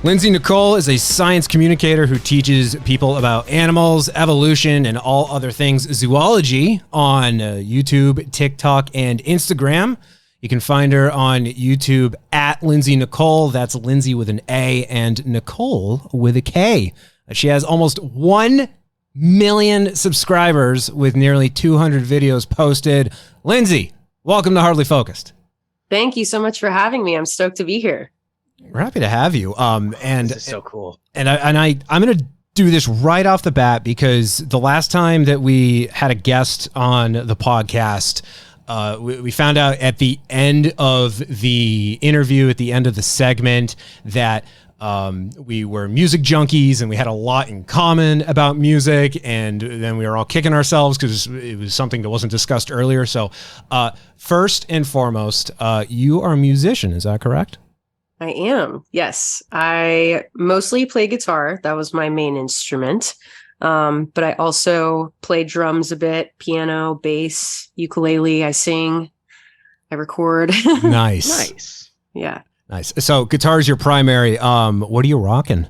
Lindsay Nikole is a science communicator who teaches people about animals, evolution, and all other things zoology on YouTube, TikTok, and Instagram. You can find her on YouTube at Lindsay Nikole. That's Lindsay with an A and Nikole with a K. She has almost 1 million subscribers with nearly 200 videos posted. Lindsay, welcome to Hardly Focused. Thank you so much for having me. I'm stoked to be here. We're happy to have you. And this is so cool. I'm going to do this right off the bat because the last time that we had a guest on the podcast, we found out at the end of the interview, at the end of the segment, that we were music junkies and we had a lot in common about music, and then we were all kicking ourselves because it was something that wasn't discussed earlier. So first and foremost, you are a musician, is that correct? I am. Yes. I mostly play guitar. That was my main instrument. But I also play drums a bit, piano, bass, ukulele. I sing, I record. Nice. Nice. Yeah. Nice. So guitar is your primary. What are you rocking?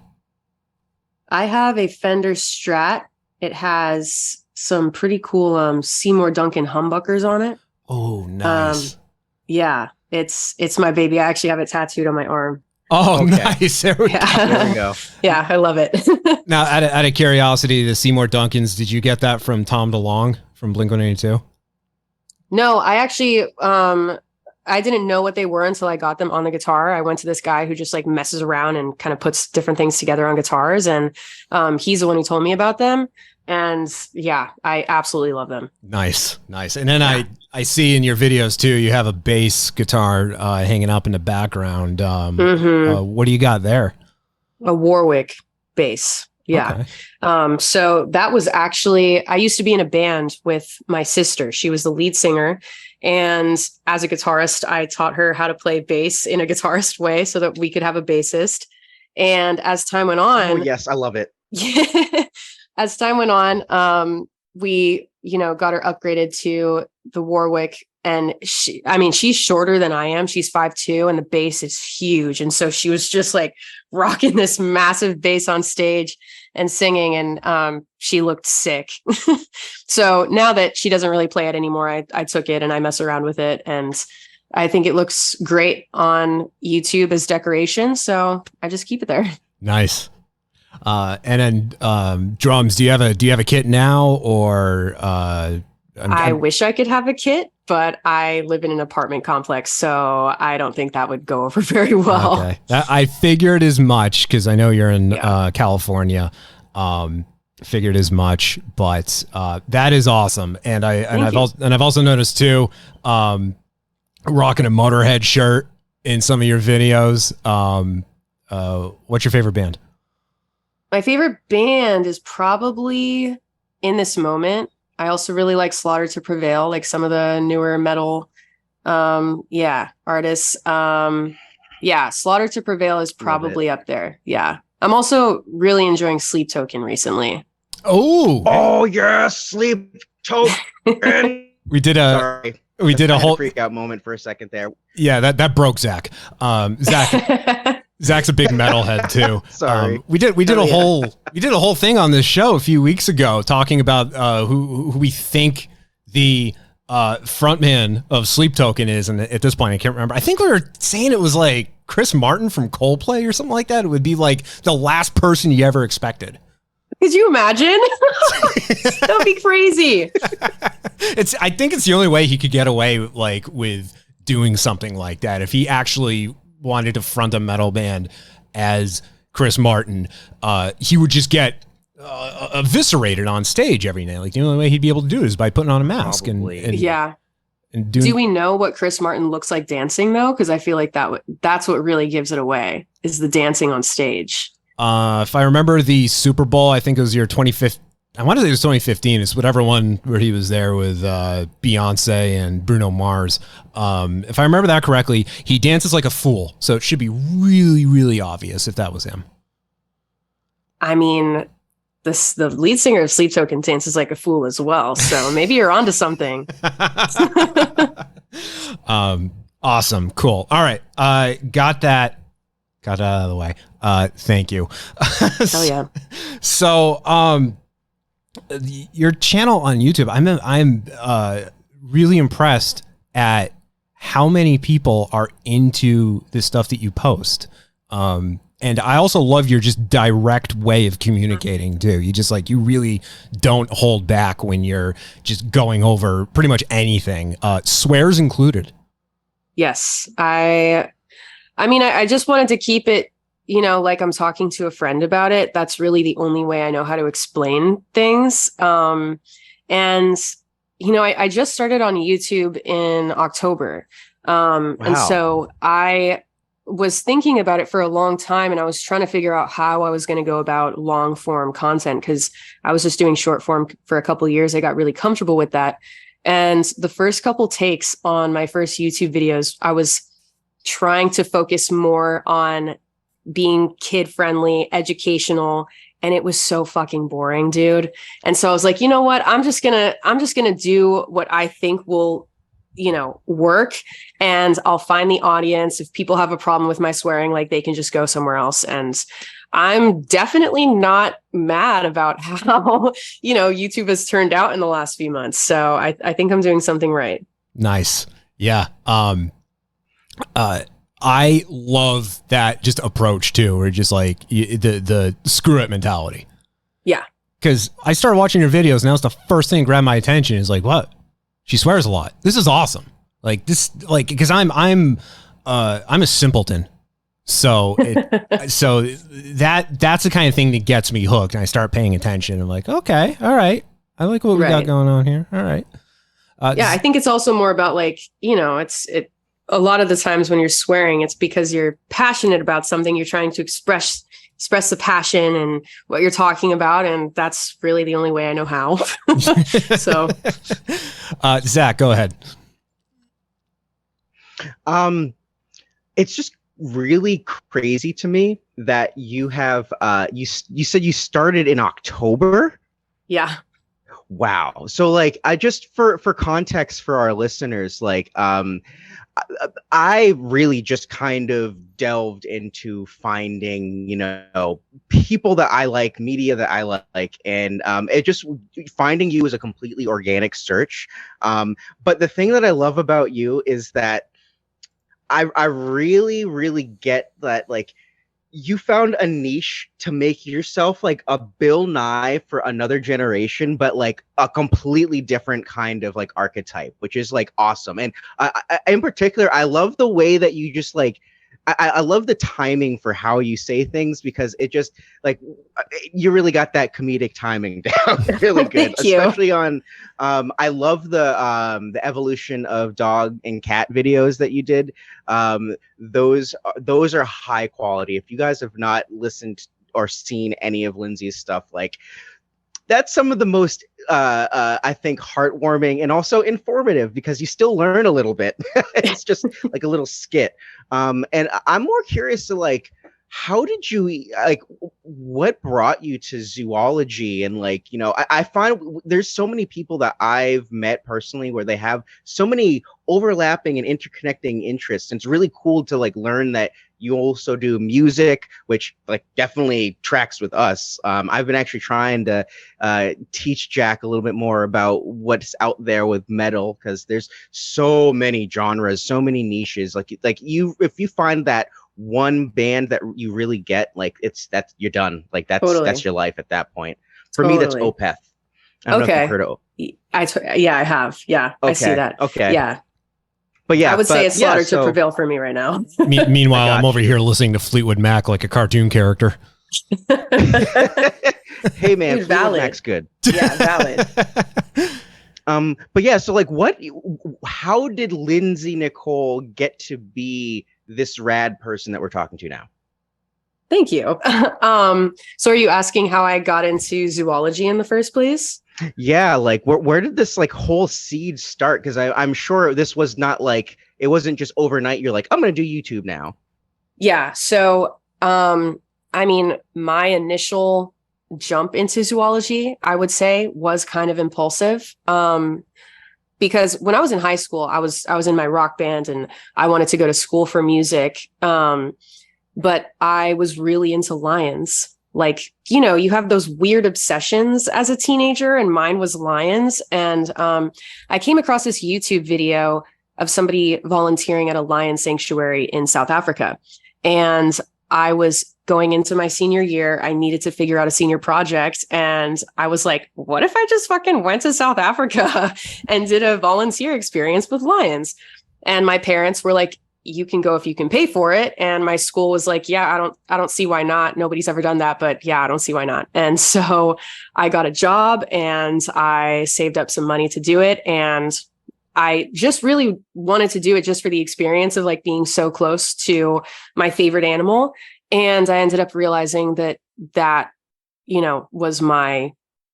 I have a Fender Strat. It has some pretty cool Seymour Duncan humbuckers on it. Oh, nice. Yeah. It's my baby. I actually have it tattooed on my arm. Oh, Okay. nice. There we go. There we go. Yeah, I love it. Now, out of curiosity, the Seymour Duncans, did you get that from Tom DeLonge from Blink-182? No, I actually I didn't know what they were until I got them on the guitar. I went to this guy who just like messes around and kind of puts different things together on guitars, and he's the one who told me about them. And yeah, I absolutely love them. Nice. And then yeah. I see in your videos too, you have a bass guitar hanging up in the background. What do you got there? A Warwick bass. Yeah. Okay. So that was actually, I used to be in a band with my sister. She was the lead singer. And as a guitarist, I taught her how to play bass in a guitarist way so that we could have a bassist. And as time went on. Oh, yes. I love it. As time went on, we, got her upgraded to the Warwick, and she's shorter than I am. She's 5'2", and the bass is huge. And so she was just like rocking this massive bass on stage and singing, and she looked sick. So now that she doesn't really play it anymore, I took it and I mess around with it, and I think it looks great on YouTube as decoration. So I just keep it there. Nice. And then drums. Do you have a kit now, or I wish I could have a kit, but I live in an apartment complex, so I don't think that would go over very well. Okay. I figured as much because I know you're in California. Figured as much, but that is awesome. And I've also noticed too, rocking a Motorhead shirt in some of your videos. What's your favorite band? My favorite band is probably In This Moment. I also really like Slaughter to Prevail, like some of the newer metal artists. Slaughter to Prevail is probably up there. Yeah. I'm also really enjoying Sleep Token recently. Oh yes, Sleep Token. we did a whole freak out moment for a second there. Yeah, that broke Zach. Zach's a big metalhead too. Sorry. We did a whole thing on this show a few weeks ago talking about who we think the frontman of Sleep Token is, and at this point I can't remember. I think we were saying it was like Chris Martin from Coldplay or something like that. It would be like the last person you ever expected. Could you imagine? That would be crazy. I think it's the only way he could get away with doing something like that. If he actually wanted to front a metal band as Chris Martin, he would just get eviscerated on stage every night. Like the only way he'd be able to do it is by putting on a mask. Yeah. And do we know what Chris Martin looks like dancing though? Because I feel like that's what really gives it away, is the dancing on stage. If I remember the Super Bowl, I think it was your 2015. I want to say it was 2015. It's whatever one where he was there with Beyonce and Bruno Mars. If I remember that correctly, he dances like a fool. So it should be really, really obvious if that was him. I mean, the lead singer of Sleep Token dances like a fool as well. So maybe you're onto something. Awesome. Cool. All right. Got that out of the way. Thank you. Hell yeah. So, your channel on YouTube, I'm really impressed at how many people are into the stuff that you post. And I also love your just direct way of communicating too. You just like, you really don't hold back when you're just going over pretty much anything, swears included. Yes. I mean, I just wanted to keep it, like I'm talking to a friend about it. That's really the only way I know how to explain things. And, I just started on YouTube in October. Wow. And so I was thinking about it for a long time, and I was trying to figure out how I was going to go about long form content, because I was just doing short form for a couple of years. I got really comfortable with that. And the first couple takes on my first YouTube videos, I was trying to focus more on being kid friendly, educational, and it was so fucking boring, dude. And so I was like, you know what? I'm just going to do what I think will work, and I'll find the audience. If people have a problem with my swearing, like, they can just go somewhere else. And I'm definitely not mad about how, YouTube has turned out in the last few months. So I think I'm doing something right. Nice. Yeah. I love that just approach too, where just like the screw it mentality. Yeah. Cause I started watching your videos, and that was the first thing that grabbed my attention, is like, what? She swears a lot. This is awesome. Like this, like, because I'm a simpleton, so that's the kind of thing that gets me hooked, and I start paying attention. I'm like, okay, all right, I like what we got going on here. All right. I think it's also more about like, a lot of the times when you're swearing, it's because you're passionate about something. You're trying to express the passion and what you're talking about. And that's really the only way I know how. So, Zach, go ahead. It's just really crazy to me that you have, you said you started in October. Yeah. Wow. So like, I just, for context for our listeners, like, I really just kind of delved into finding, people that I like, media that I like, and it just, finding you is a completely organic search. But the thing that I love about you is that I really, really get that, like, you found a niche to make yourself like a Bill Nye for another generation, but like a completely different kind of like archetype, which is like awesome. And in particular, I love the way that you just like, I love the timing for how you say things, because it just like, you really got that comedic timing down really good. Especially on, I love the evolution of dog and cat videos that you did. Those are high quality. If you guys have not listened or seen any of Lindsay's stuff, like, that's some of the most, I think, heartwarming and also informative, because you still learn a little bit. It's just like a little skit. And I'm more curious to like, how did you, like, what brought you to zoology? And like, I find there's so many people that I've met personally where they have so many overlapping and interconnecting interests. And it's really cool to like learn that you also do music, which like definitely tracks with us. I've been actually trying to teach Jack a little bit more about what's out there with metal, because there's so many genres, so many niches. Like if you find that one band that you really get, like, that's you're done. Like that's your life at that point. For me, that's Opeth. I don't know if you've heard of. Yeah, I have. Yeah, okay. I see that. Okay. Yeah. But yeah, I would say it's slaughter to prevail for me right now. Meanwhile, I'm over here listening to Fleetwood Mac like a cartoon character. Hey man, Fleetwood Mac's good. Yeah, valid. But yeah, so like, how did Lindsay Nikole get to be this rad person that we're talking to now? Thank you. So are you asking how I got into zoology in the first place? Yeah, like where did this like whole seed start? Because I'm sure this was not like, it wasn't just overnight. You're like, I'm gonna do YouTube now. Yeah. So I mean, my initial jump into zoology, I would say, was kind of impulsive. Because when I was in high school, I was in my rock band and I wanted to go to school for music. but I was really into lions. Like, you know, you have those weird obsessions as a teenager, and mine was lions. And I came across this YouTube video of somebody volunteering at a lion sanctuary in South Africa. And I was going into my senior year. I needed to figure out a senior project. And I was like, what if I just fucking went to South Africa and did a volunteer experience with lions? And my parents were like, you can go if you can pay for it. And my school was like, yeah, I don't see why not. Nobody's ever done that, but yeah, I don't see why not. And so I got a job and I saved up some money to do it. And I just really wanted to do it just for the experience of like being so close to my favorite animal. And I ended up realizing that, you know, was my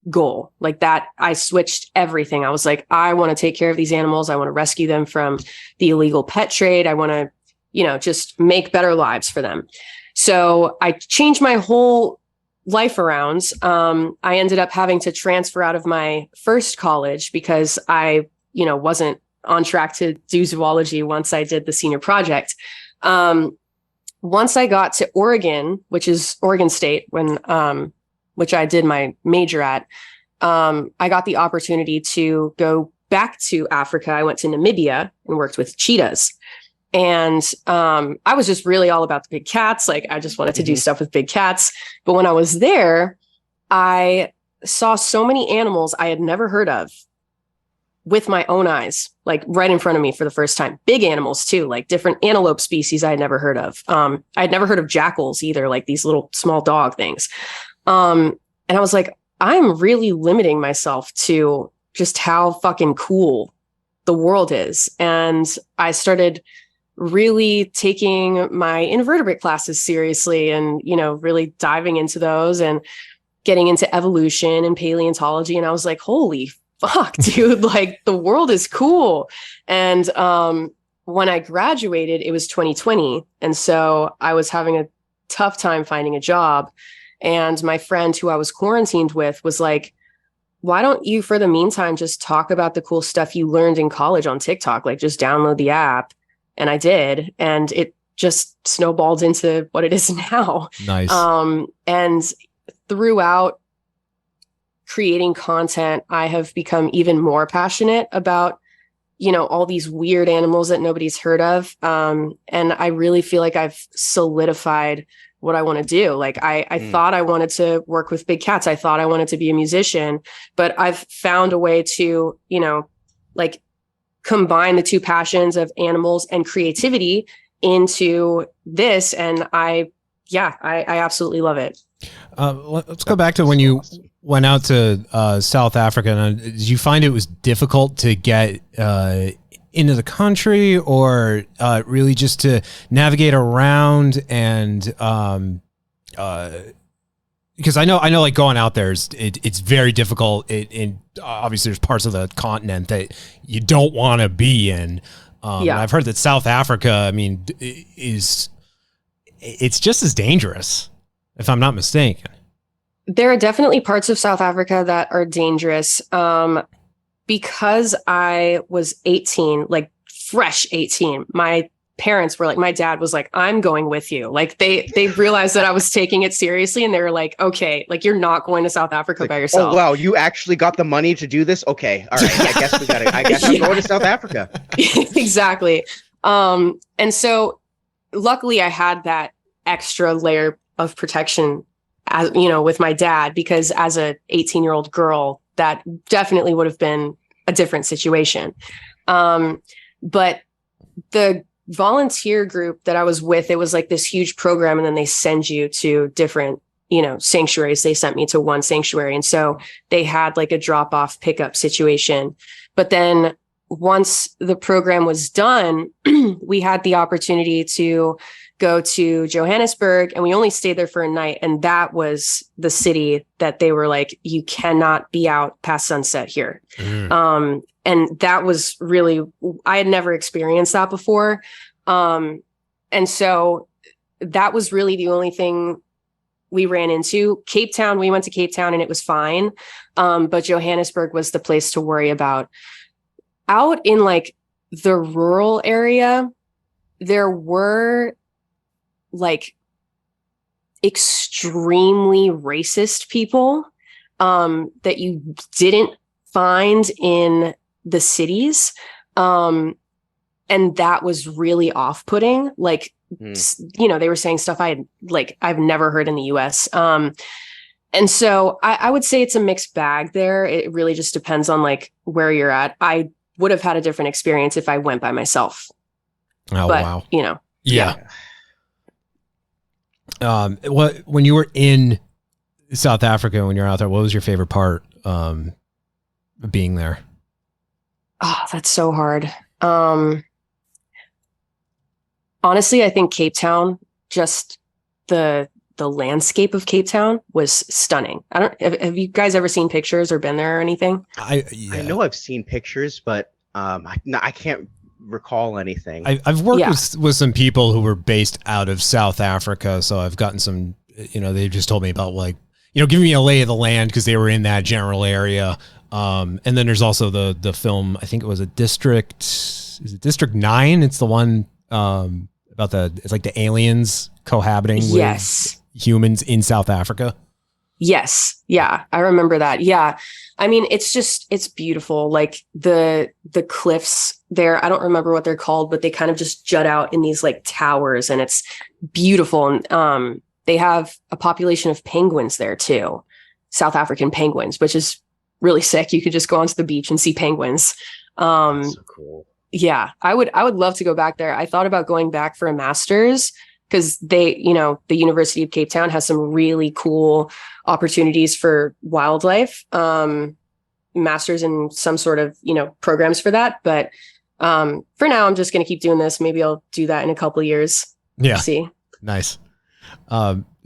goal. Like that, I switched everything. I was like, I want to take care of these animals. I want to rescue them from the illegal pet trade. I want to, you know, just make better lives for them. So I changed my whole life around. I ended up having to transfer out of my first college because I, you know, wasn't on track to do zoology once I did the senior project. Once I got to Oregon, which is Oregon State, which I did my major at, I got the opportunity to go back to Africa. I went to Namibia and worked with cheetahs. And I was just really all about the big cats. Like I just wanted to do stuff with big cats. But when I was there, I saw so many animals I had never heard of with my own eyes, like right in front of me for the first time. Big animals too, like different antelope species I had never heard of. I had never heard of jackals either, like these little small dog things. And I was like, I'm really limiting myself to just how fucking cool the world is. And I started really taking my invertebrate classes seriously and, you know, really diving into those and getting into evolution and paleontology. And I was like, holy fuck, dude, like the world is cool. And when I graduated, it was 2020. And so I was having a tough time finding a job. And my friend who I was quarantined with was like, why don't you, for the meantime, just talk about the cool stuff you learned in college on TikTok? Like just download the app. And I did. And it just snowballed into what it is now. Nice. And throughout creating content, I have become even more passionate about, you know, all these weird animals that nobody's heard of. And I really feel like I've solidified what I want to do. Like I thought I wanted to work with big cats. I thought I wanted to be a musician, but I've found a way to, you know, like combine the two passions of animals and creativity into this. And I absolutely love it. Let's go back to when you went out to South Africa. And did you find it was difficult to get into the country, or really just to navigate around? And because I know like going out there it's very difficult. And obviously there's parts of the continent that you don't want to be in. And I've heard that South Africa, I mean, it's just as dangerous, if I'm not mistaken. There are definitely parts of South Africa that are dangerous. Because I was 18, like fresh 18, my parents were like, my dad was like, I'm going with you. Like they realized that I was taking it seriously, and they were like, okay, like you're not going to South Africa like, by yourself. Oh, wow. You actually got the money to do this? Okay. All right. I guess we got it. I guess I'm going to South Africa. Exactly. And so luckily I had that extra layer of protection, as you know, with my dad, because as a 18-year-old girl, that definitely would have been a different situation. But the volunteer group that I was with, it was like this huge program, and then they send you to different, you know, sanctuaries. They sent me to one sanctuary. And so they had like a drop off pickup situation. But then once the program was done, we had the opportunity to go to Johannesburg, and we only stayed there for a night. And that was the city that they were like, you cannot be out past sunset here. And that was really, I had never experienced that before. And so that was really the only thing we ran into. Cape Town, we went to Cape Town and it was fine. But Johannesburg was the place to worry about. Out in like the rural area, there were like extremely racist people that you didn't find in the cities. And that was really off-putting. Like, you know, they were saying stuff I've never heard in the US. And so I would say it's a mixed bag there. It really just depends on like where you're at. I would have had a different experience if I went by myself. Oh, but, wow. You know. Yeah. When you were in South Africa, when you're out there, what was your favorite part of being there? Oh, that's so hard. Honestly, I think Cape Town, just the landscape of Cape Town was stunning. Have you guys ever seen pictures or been there or anything? I know I've seen pictures, but I can't recall anything. I've worked with some people who were based out of South Africa, so I've gotten some, you know, they just told me about like, you know, giving me a lay of the land because they were in that general area. And then there's also the film, I think it was is it District 9? It's the one about it's like the aliens cohabiting with humans in South Africa. Yes. Yeah. I remember that. Yeah. I mean, it's beautiful. Like the cliffs there, I don't remember what they're called, but they kind of just jut out in these like towers, and it's beautiful. And they have a population of penguins there too. South African penguins, which is really sick. You could just go onto the beach and see penguins. That's so cool. Yeah, I would love to go back there. I thought about going back for a master's because the University of Cape Town has some really cool opportunities for wildlife, masters in some sort of, programs for that. But for now, I'm just going to keep doing this. Maybe I'll do that in a couple of years. Yeah. See. Nice.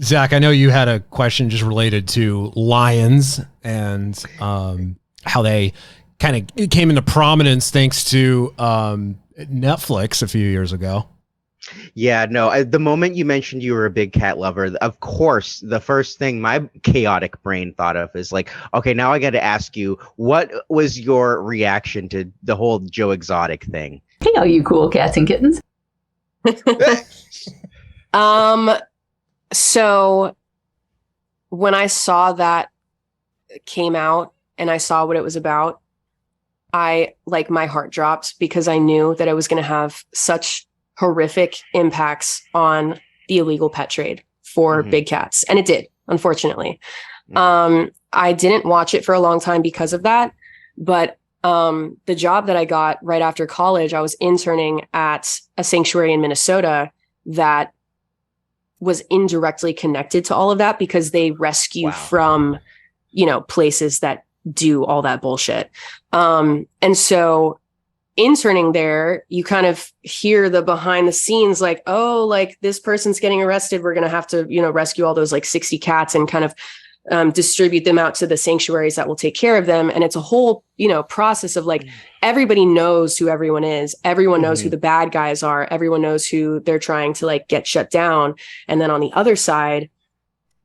Zach, I know you had a question just related to lions and how they kind of came into prominence thanks to Netflix a few years ago. Yeah, no, the moment you mentioned you were a big cat lover, of course, the first thing my chaotic brain thought of is like, okay, now I got to ask you, what was your reaction to the whole Joe Exotic thing? Hey, all you cool cats and kittens. So when I saw that came out and I saw what it was about, my heart dropped because I knew that I was going to have such horrific impacts on the illegal pet trade for big cats. And it did, unfortunately. I didn't watch it for a long time because of that. But the job that I got right after college, I was interning at a sanctuary in Minnesota that was indirectly connected to all of that because they rescue from, places that do all that bullshit. And so interning there, you kind of hear the behind the scenes, like, oh, like this person's getting arrested. We're going to have to, rescue all those like 60 cats and kind of distribute them out to the sanctuaries that will take care of them. And it's a whole, process of like, everybody knows who everyone is. Everyone knows who the bad guys are. Everyone knows who they're trying to like get shut down. And then on the other side,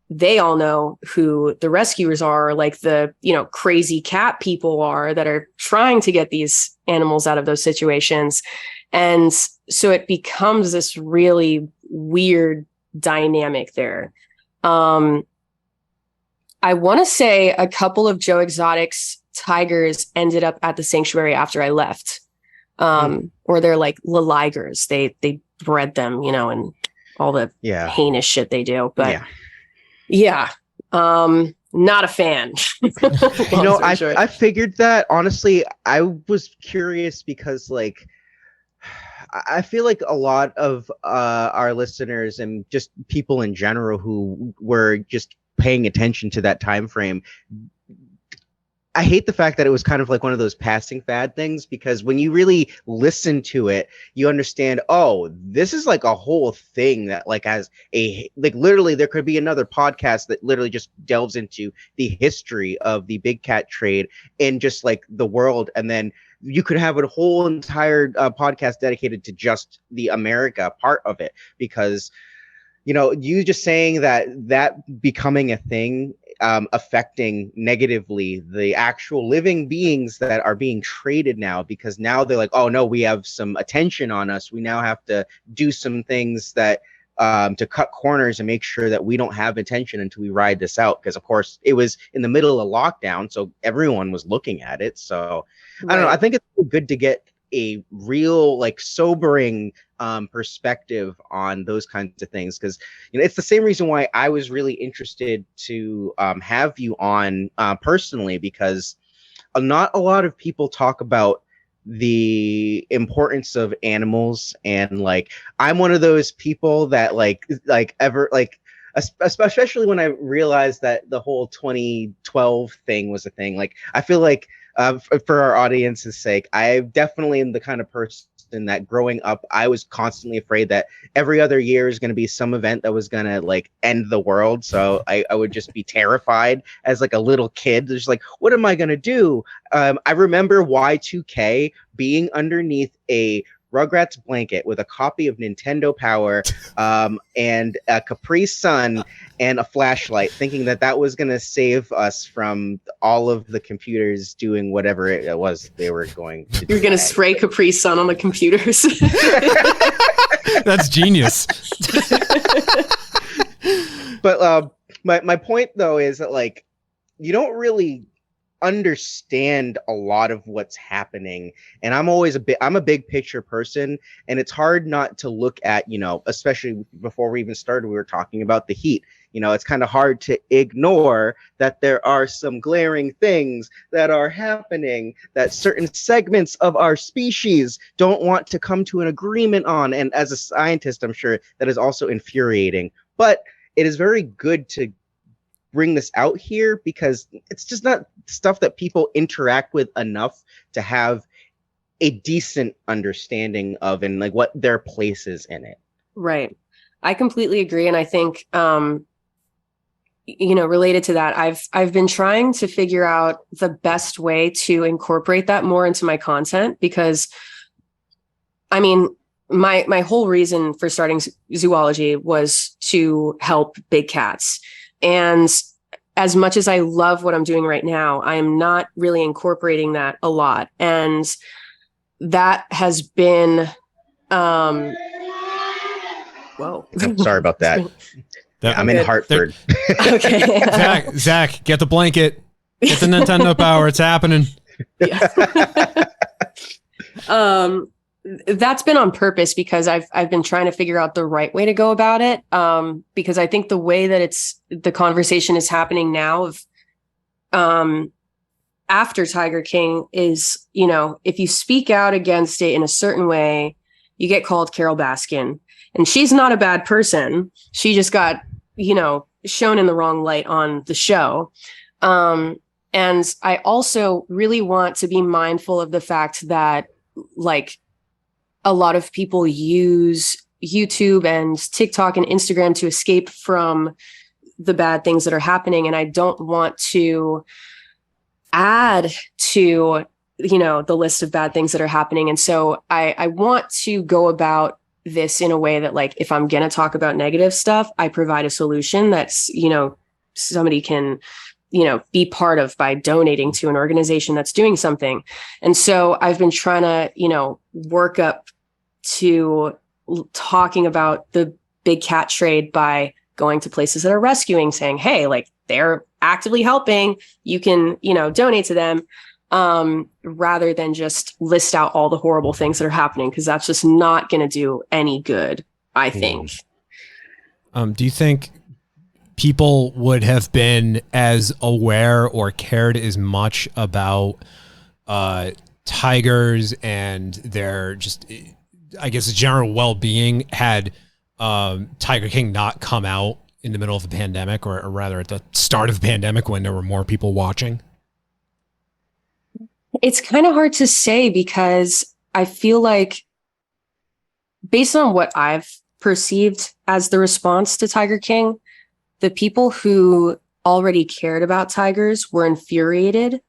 they all know who the rescuers are, like the, crazy cat people are that are trying to get these animals out of those situations. And so it becomes this really weird dynamic there. I want to say a couple of Joe Exotic's tigers ended up at the sanctuary after I left. Or they're like Ligers. They bred them, and all the heinous shit they do. But yeah. Not a fan. I figured that. Honestly, I was curious because like I feel like a lot of our listeners and just people in general who were just paying attention to that time frame, I hate the fact that it was kind of like one of those passing fad things, because when you really listen to it, you understand, oh, this is like a whole thing that like has a, like literally there could be another podcast that literally just delves into the history of the big cat trade in just like the world. And then you could have a whole entire podcast dedicated to just the America part of it, because, you just saying that becoming a thing, affecting negatively the actual living beings that are being traded now, because now they're like, oh no, we have some attention on us. We now have to do some things that to cut corners and make sure that we don't have attention until we ride this out. Because of course it was in the middle of lockdown, so everyone was looking at it. So I don't know. I think it's good to get a real, like, sobering perspective on those kinds of things, because it's the same reason why I was really interested to have you on personally, because not a lot of people talk about the importance of animals. And like, I'm one of those people that especially when I realized that the whole 2012 thing was a thing. Like, I feel like for our audience's sake, I definitely am the kind of person that growing up, I was constantly afraid that every other year is going to be some event that was going to like end the world. So I would just be terrified as like a little kid. Just like, what am I going to do? I remember Y2K being underneath a Rugrats blanket with a copy of Nintendo Power and a Capri Sun and a flashlight, thinking that was going to save us from all of the computers doing whatever it was they were going to do. You're going to spray Capri Sun on the computers. That's genius. But my point, though, is that, like, you don't really understand a lot of what's happening, and I'm a big picture person, and it's hard not to look at, especially before we even started, we were talking about the heat. It's kind of hard to ignore that there are some glaring things that are happening that certain segments of our species don't want to come to an agreement on, and as a scientist, I'm sure that is also infuriating. But it is very good to bring this out here, because it's just not stuff that people interact with enough to have a decent understanding of, and like what their place is in it. Right. I completely agree. And I think, related to that, I've been trying to figure out the best way to incorporate that more into my content, because I mean, my whole reason for starting zoology was to help big cats. And as much as I love what I'm doing right now, I am not really incorporating that a lot. And that has been, whoa. Sorry about that. I'm in Hartford. Okay. Zach, get the blanket. Get the Nintendo Power. It's happening. Yeah. That's been on purpose, because I've been trying to figure out the right way to go about it. Because I think the way that the conversation is happening now of, after Tiger King is, if you speak out against it in a certain way, you get called Carol Baskin, and she's not a bad person. She just got, shown in the wrong light on the show. And I also really want to be mindful of the fact that, like, a lot of people use YouTube and TikTok and Instagram to escape from the bad things that are happening. And I don't want to add to, the list of bad things that are happening. And so I want to go about this in a way that, like, if I'm going to talk about negative stuff, I provide a solution that's, somebody can, be part of by donating to an organization that's doing something. And so I've been trying to, work up to talking about the big cat trade by going to places that are rescuing, saying, hey, like, they're actively helping, you can, donate to them, rather than just list out all the horrible things that are happening, because that's just not going to do any good, I think. Do you think people would have been as aware or cared as much about tigers and their just, I guess, general well-being had Tiger King not come out in the middle of the pandemic, or rather at the start of the pandemic when there were more people watching? It's kind of hard to say, because I feel like, based on what I've perceived as the response to Tiger King, the people who already cared about tigers were infuriated.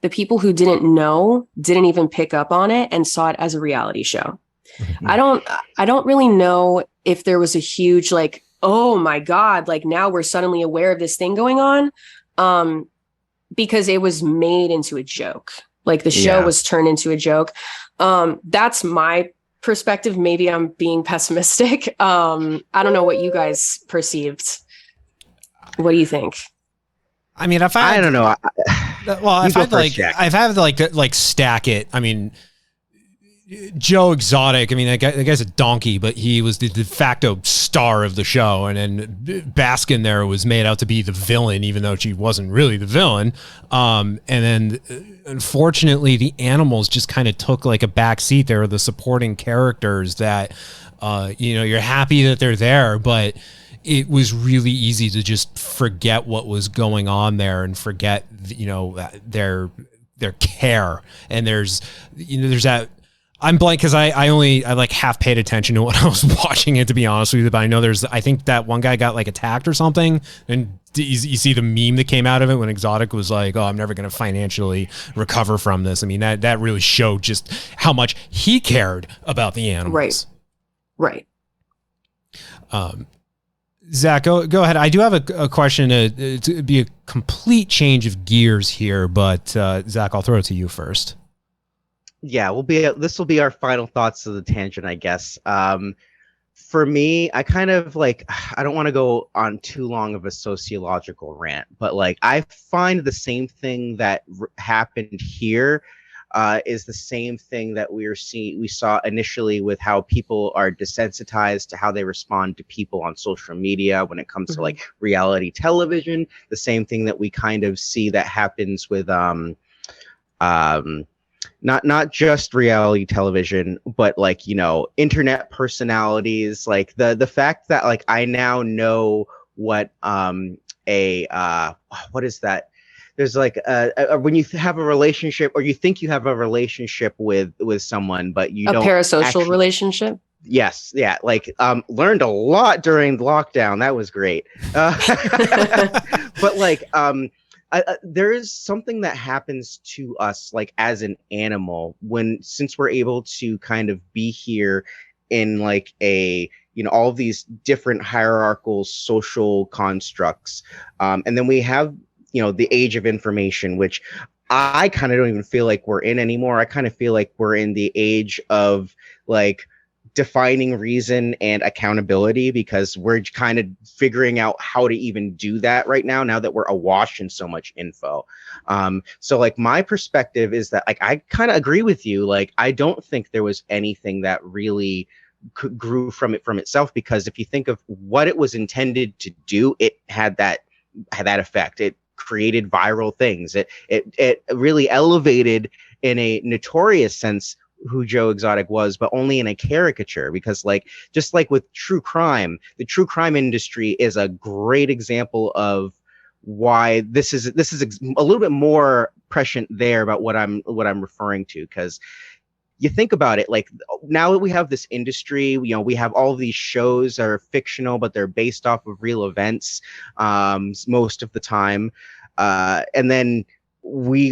The people who didn't know didn't even pick up on it and saw it as a reality show. Mm-hmm. I don't really know if there was a huge, like, oh my God, like, now we're suddenly aware of this thing going on. Because it was made into a joke. Like, the show was turned into a joke. That's my perspective, maybe I'm being pessimistic. I don't know what you guys perceived. What do you think? I mean, I don't know. I've had like stack it. I mean, Joe Exotic, I mean, that guy's a donkey, but he was the de facto star of the show. And then Baskin there was made out to be the villain, even though she wasn't really the villain. And then unfortunately, the animals just kind of took like a back seat. They were the supporting characters that, you're happy that they're there, but it was really easy to just forget what was going on there and forget, their care. And there's that. I'm blank because I like half paid attention to what I was watching it, to be honest with you. But I know I think that one guy got like attacked or something. And you see the meme that came out of it when Exotic was like, "Oh, I'm never going to financially recover from this." I mean, that really showed just how much he cared about the animals. Right. Zach, go ahead. I do have a question to be a complete change of gears here, but Zach, I'll throw it to you first. Yeah, this will be our final thoughts of the tangent, I guess. For me, I kind of I don't want to go on too long of a sociological rant, but I find the same thing that happened here is the same thing that we saw initially with how people are desensitized to how they respond to people on social media when it comes to reality television. The same thing that we kind of see that happens with not just reality television, but internet personalities. The fact that I now know what what is that? There's when you have a relationship, or you think you have a relationship with someone, but you don't. A parasocial relationship. Yes. Yeah. Learned a lot during lockdown. That was great. But there is something that happens to us as an animal since we're able to kind of be here in all of these different hierarchical social constructs. And then we have, the age of information, which I kind of don't even feel like we're in anymore. I kind of feel like we're in the age of defining reason and accountability, because we're kind of figuring out how to even do that right now that we're awash in so much info. So my perspective is that I kind of agree with you. I don't think there was anything that really grew from itself, because if you think of what it was intended to do, it had that effect. It created viral things. It really elevated, in a notorious sense, who Joe Exotic was, but only in a caricature, because just like with true crime, the true crime industry is a great example of why this is a little bit more prescient there about what I'm referring to. Because you think about it, now that we have this industry, we have all of these shows that are fictional, but they're based off of real events most of the time, and then we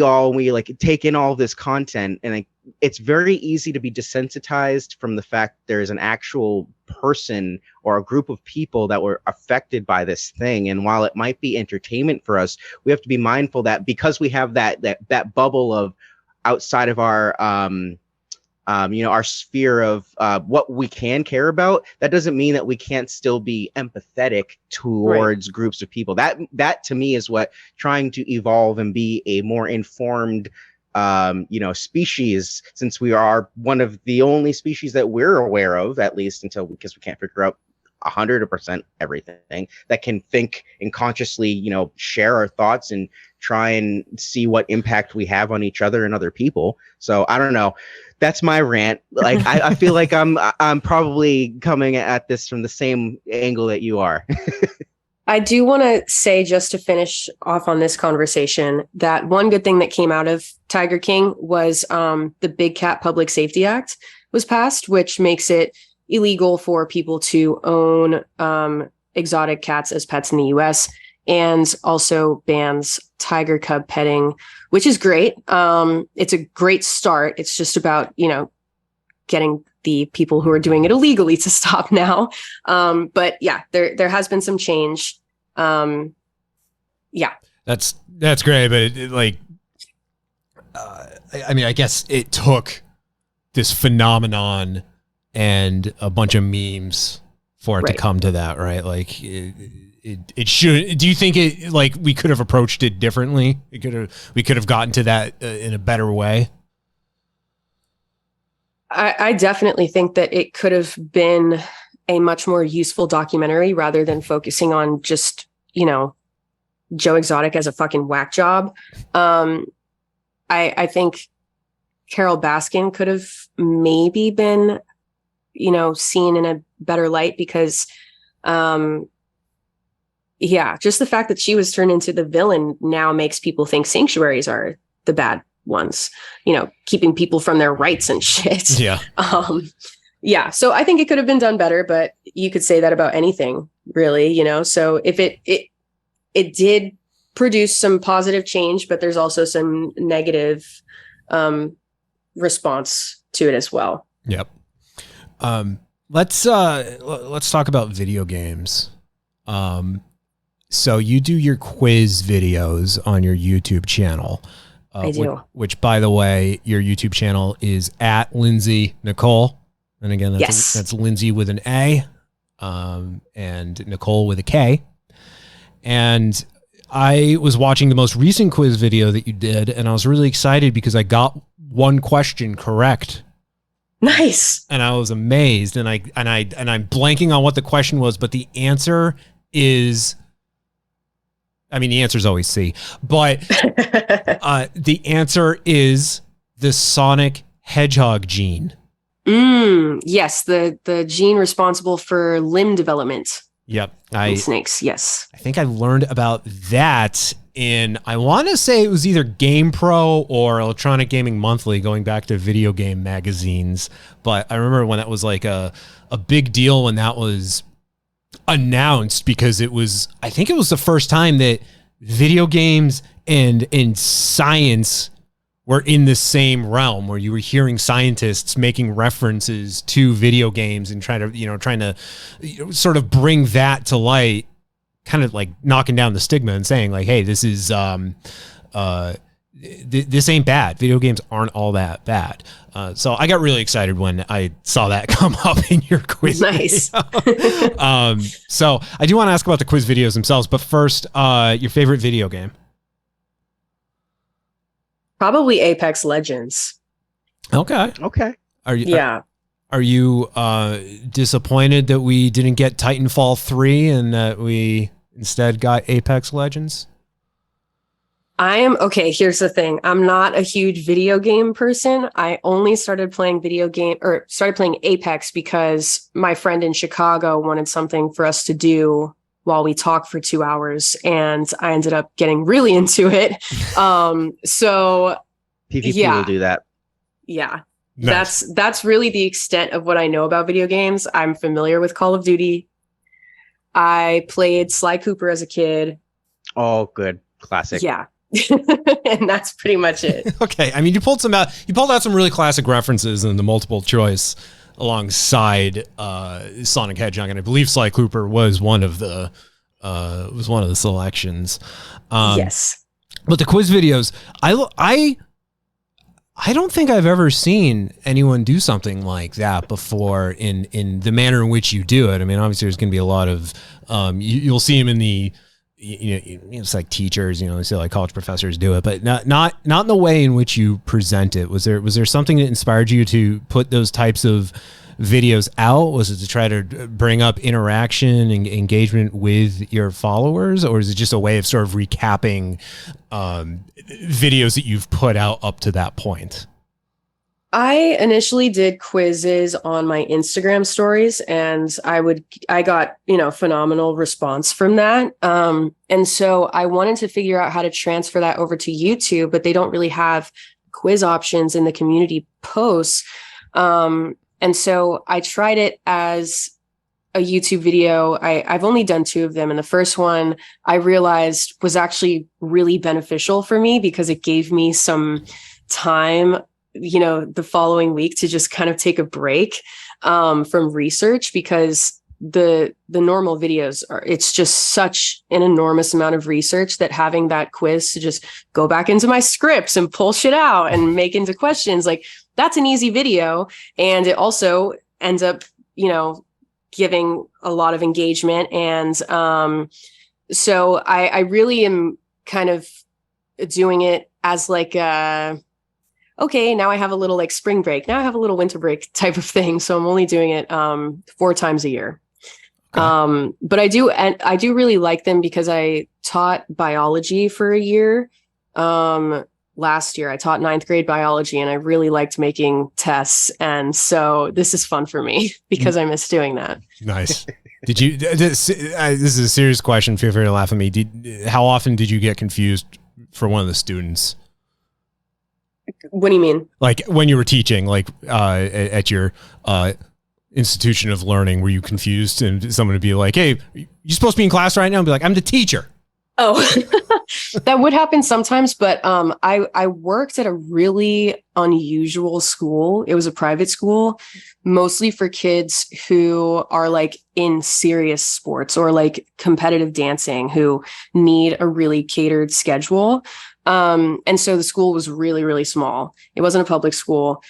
take in all this content, and it's very easy to be desensitized from the fact there's an actual person or a group of people that were affected by this thing. And while it might be entertainment for us, we have to be mindful that because we have that bubble of outside of our our sphere of what we can care about, that doesn't mean that we can't still be empathetic towards groups of people. That to me is what trying to evolve and be a more informed species, since we are one of the only species that we're aware of, at least because we can't figure out 100% everything, that can think and consciously, share our thoughts and try and see what impact we have on each other and other people. So I don't know. That's my rant. I feel like I'm probably coming at this from the same angle that you are. I do want to say, just to finish off on this conversation, that one good thing that came out of Tiger King was the Big Cat Public Safety Act was passed, which makes it illegal for people to own exotic cats as pets in the US, and also bans tiger cub petting, which is great. It's a great start. It's just about, getting the people who are doing it illegally to stop now. But yeah, there has been some change. Yeah. That's great. But I guess it took this phenomenon and a bunch of memes for it to come to that, right? Like it should. Do you think it like we could have approached it differently? We could have gotten to that in a better way. I definitely think that it could have been a much more useful documentary rather than focusing on just, you know, Joe Exotic as a fucking whack job. I think Carol Baskin could have maybe been, you know, seen in a better light because, just the fact that she was turned into the villain now makes people think sanctuaries are the bad ones, you know, keeping people from their rights and shit. Yeah. So I think it could have been done better, but you could say that about anything really, you know? So if it did produce some positive change, but there's also some negative, response to it as well. Yep. Let's talk about video games. So you do your quiz videos on your YouTube channel. I do. Which, by the way, your YouTube channel is at Lindsay Nikole. And again, that's Lindsay with an A, and Nikole with a K. And I was watching the most recent quiz video that you did, and I was really excited because I got one question correct. Nice. And I was amazed, and I'm blanking on what the question was, but the answer is, I mean, the answer is always C, but the answer is the Sonic Hedgehog gene. Yes, the gene responsible for limb development. Yep. In snakes, yes. I think I learned about that in, I want to say it was either GamePro or Electronic Gaming Monthly, going back to video game magazines. But I remember when that was like a big deal when that was announced, because I think it was the first time that video games and science were in the same realm, where you were hearing scientists making references to video games and trying to sort of bring that to light, kind of like knocking down the stigma and saying like, hey, this is this ain't bad. Video games aren't all that bad. So I got really excited when I saw that come up in your quiz. Nice. So I do want to ask about the quiz videos themselves, but first, your favorite video game? Probably Apex Legends. Okay. Are you disappointed that we didn't get Titanfall 3 and that we instead got Apex Legends? Here's the thing. I'm not a huge video game person. I only started playing Apex because my friend in Chicago wanted something for us to do while we talked for 2 hours, and I ended up getting really into it. So PvP will do that. Yeah. Nice. That's really the extent of what I know about video games. I'm familiar with Call of Duty. I played Sly Cooper as a kid. Oh, good. Classic. Yeah. And that's pretty much it. Okay. I mean, you pulled out some really classic references in the multiple choice alongside Sonic Hedgehog, and I believe Sly Cooper was one of the selections. Yes. But the quiz videos, I don't think I've ever seen anyone do something like that before in the manner in which you do it. I mean, obviously there's going to be a lot of you'll see them in the it's like teachers, you see like college professors do it, but not in the way in which you present it. Was there something that inspired you to put those types of videos out? Was it to try to bring up interaction and engagement with your followers, or is it just a way of sort of recapping videos that you've put out up to that point? I initially did quizzes on my Instagram stories, and I got, phenomenal response from that. And so I wanted to figure out how to transfer that over to YouTube, but they don't really have quiz options in the community posts. And so I tried it as a YouTube video. I've only done 2 of them. And the first one I realized was actually really beneficial for me because it gave me some time, the following week to just kind of take a break from research, because the normal videos it's just such an enormous amount of research that having that quiz to just go back into my scripts and pull shit out and make into questions, like that's an easy video. And it also ends up, giving a lot of engagement. And so I really am kind of doing it as like okay, now I have a little like spring break. Now I have a little winter break type of thing. So I'm only doing it 4 times a year. Okay. But I do really like them because I taught biology for a year. Last year I taught 9th grade biology, and I really liked making tests. And so this is fun for me because I miss doing that. Nice. Did you, this is a serious question. Feel free to laugh at me. How often did you get confused for one of the students? What do you mean? Like when you were teaching, like at your institution of learning, were you confused and someone would be like, hey, you supposed to be in class right now? And be like, I'm the teacher. Oh, that would happen sometimes. But I worked at a really unusual school. It was a private school, mostly for kids who are like in serious sports or like competitive dancing, who need a really catered schedule. And so the school was really, really small. It wasn't a public school.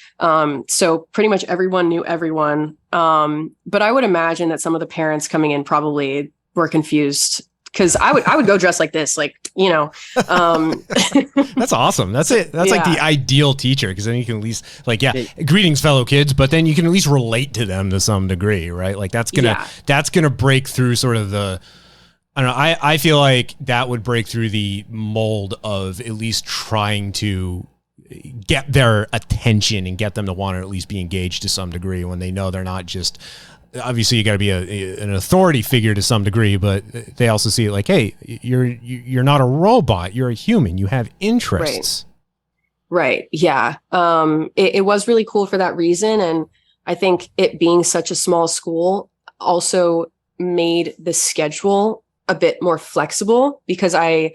So pretty much everyone knew everyone. But I would imagine that some of the parents coming in probably were confused, because I would go dressed like this, like, that's awesome. That's it. That's like the ideal teacher. Because then you can at least like, greetings fellow kids, but then you can at least relate to them to some degree, right? Like that's going to break through sort of the, I don't know. I feel like that would break through the mold of at least trying to get their attention and get them to want to at least be engaged to some degree when they know they're not just, obviously you got to be an authority figure to some degree, but they also see it like, hey, you're not a robot. You're a human. You have interests. Right. Yeah. It was really cool for that reason. And I think it being such a small school also made the schedule a bit more flexible, because I,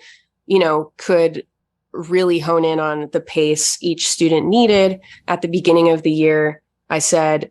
could really hone in on the pace each student needed. At the beginning of the year, I said,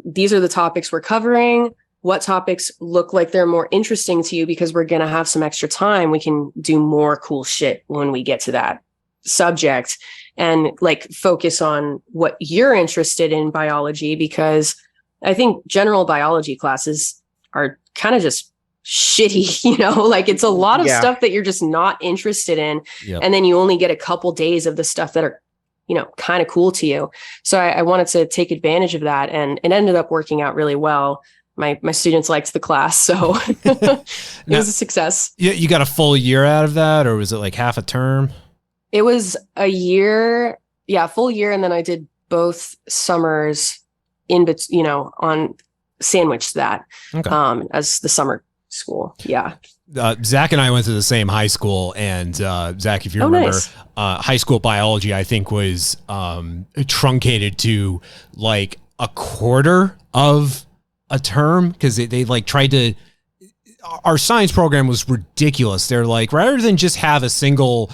these are the topics we're covering. What topics look like they're more interesting to you? Because we're going to have some extra time. We can do more cool shit when we get to that subject, and like focus on what you're interested in biology, because I think general biology classes are kind of just shitty, like it's a lot of stuff that you're just not interested in. Yep. And then you only get a couple days of the stuff that are kind of cool to you. So I wanted to take advantage of that, and it ended up working out really well. My students liked the class, so it was a success. Yeah, you got a full year out of that, or was it like half a term? It was a year, full year, and then I did both summers in between, on sandwiched that as the summer school. Yeah. Zach and I went to the same high school, and Zach, if you remember, nice. High school biology, I think, was truncated to like a quarter of a term, because they like tried to. Our science program was ridiculous. They're like, rather than just have a single,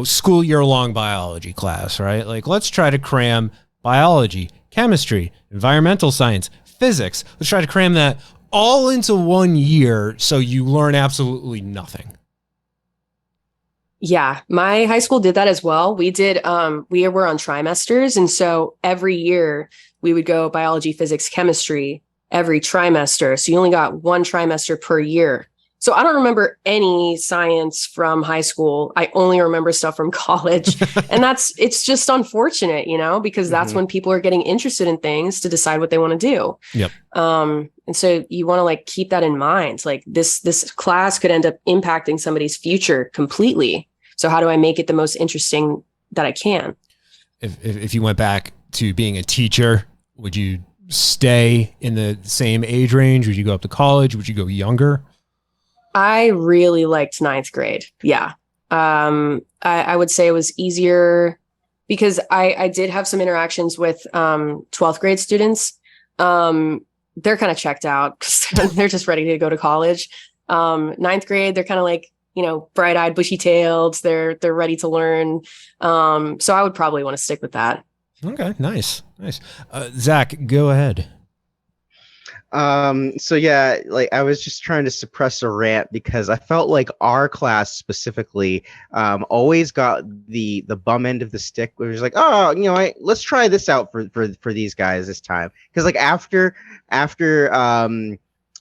school year long biology class, right? Like, let's try to cram biology, chemistry, environmental science, physics. Let's try to cram that all into 1 year, so you learn absolutely nothing. Yeah, my high school did that as well. We did, we were on trimesters. And so every year we would go biology, physics, chemistry every trimester. So you only got 1 trimester per year. So I don't remember any science from high school. I only remember stuff from college. And it's just unfortunate, because that's when people are getting interested in things to decide what they want to do. Yep. And so you want to like keep that in mind. Like this class could end up impacting somebody's future completely. So how do I make it the most interesting that I can? If you went back to being a teacher, would you stay in the same age range? Would you go up to college? Would you go younger? I really liked 9th grade. Yeah. I would say it was easier because I did have some interactions with 12th grade students. They're kind of checked out because they're just ready to go to college. 9th grade, they're kind of like, bright-eyed, bushy-tailed. They're ready to learn. So I would probably want to stick with that. Okay, nice. Zach, go ahead. So yeah, like I was just trying to suppress a rant because I felt like our class specifically always got the bum end of the stick, where it was like, oh, let's try this out for these guys this time. Because like after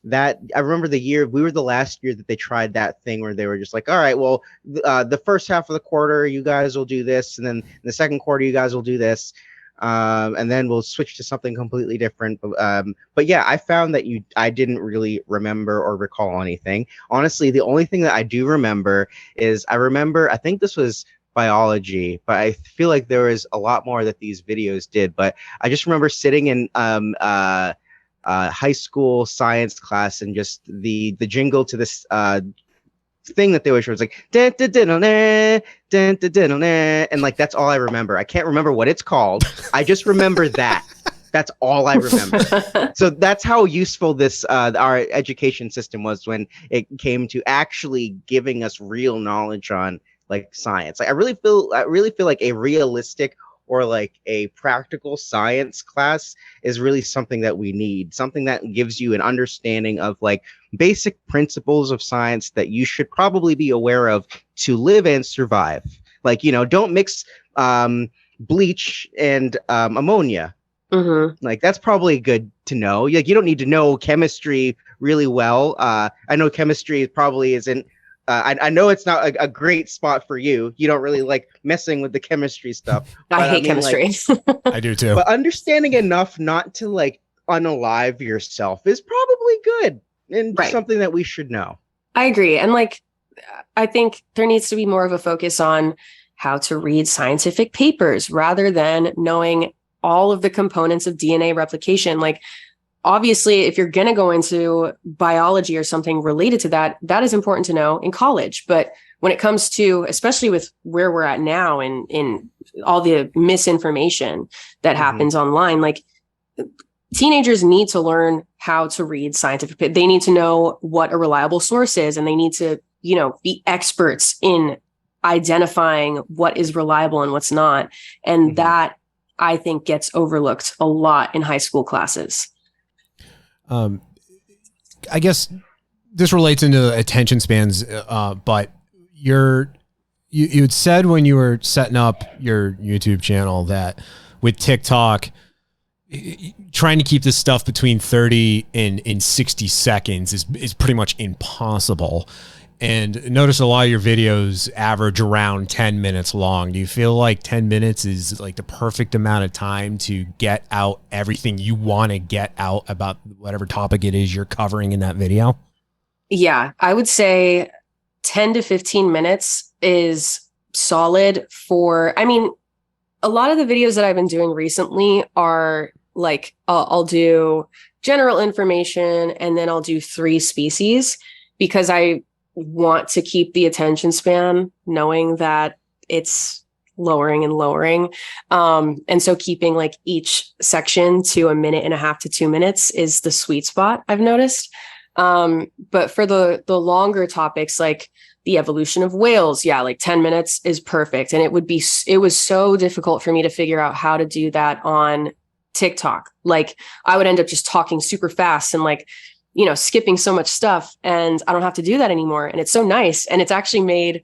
that, I remember we were the last year that they tried that thing where they were just like, all right, well, the first half of the quarter you guys will do this, and then the second quarter you guys will do this. And then we'll switch to something completely different. But yeah, I found that I didn't really remember or recall anything. Honestly, the only thing that I do remember is I think this was biology, but I feel like there was a lot more that these videos did. But I just remember sitting in high school science class and just the jingle to this thing that they always show was like dun, dun, dun, dun, dun, dun, dun, dun, dun, and like that's all I remember. I can't remember what it's called. I just remember that. That's all I remember. So that's how useful this our education system was when it came to actually giving us real knowledge on like science. Like I really feel like a realistic or like a practical science class is really something that we need, something that gives you an understanding of like basic principles of science that you should probably be aware of to live and survive. Like, don't mix bleach and ammonia. Mm-hmm. Like that's probably good to know. Like you don't need to know chemistry really well. I know chemistry probably isn't. I know it's not a great spot for you. You don't really like messing with the chemistry stuff. I hate chemistry. Like, I do too. But understanding enough not to like unalive yourself is probably good and something that we should know. I agree. And like, I think there needs to be more of a focus on how to read scientific papers rather than knowing all of the components of DNA replication. Like, obviously, if you're going to go into biology or something related to that, that is important to know in college. But when it comes to, especially with where we're at now and in all the misinformation that happens online, like teenagers need to learn how to read scientific. They need to know what a reliable source is, and they need to, be experts in identifying what is reliable and what's not. And that, I think, gets overlooked a lot in high school classes. I guess this relates into attention spans, but you had said when you were setting up your YouTube channel that with TikTok, trying to keep this stuff between 30 and 60 seconds is pretty much impossible. And notice a lot of your videos average around 10 minutes long. Do you feel like 10 minutes is like the perfect amount of time to get out everything you want to get out about whatever topic it is you're covering in that video? Yeah, I would say 10 to 15 minutes is solid for, a lot of the videos that I've been doing recently are like, I'll do general information and then I'll do 3 species because I want to keep the attention span, knowing that it's lowering and lowering. And so keeping like each section to 1.5 minutes to 2 minutes is the sweet spot, I've noticed. But for the longer topics, like the evolution of whales, like 10 minutes is perfect. And it was so difficult for me to figure out how to do that on TikTok. Like I would end up just talking super fast and like, skipping so much stuff, and I don't have to do that anymore. And it's so nice. And it's actually made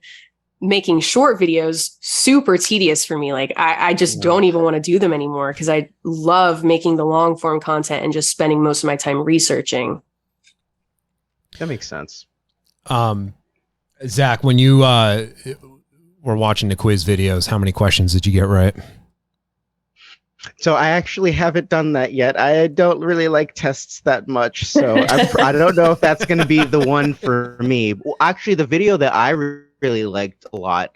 making short videos super tedious for me. Like I just don't even want to do them anymore because I love making the long form content and just spending most of my time researching. That makes sense. Zach, when you were watching the quiz videos, how many questions did you get right? So I actually haven't done that yet. I don't really like tests that much, so I don't know if that's going to be the one for me. Well, actually, the video that I really liked a lot.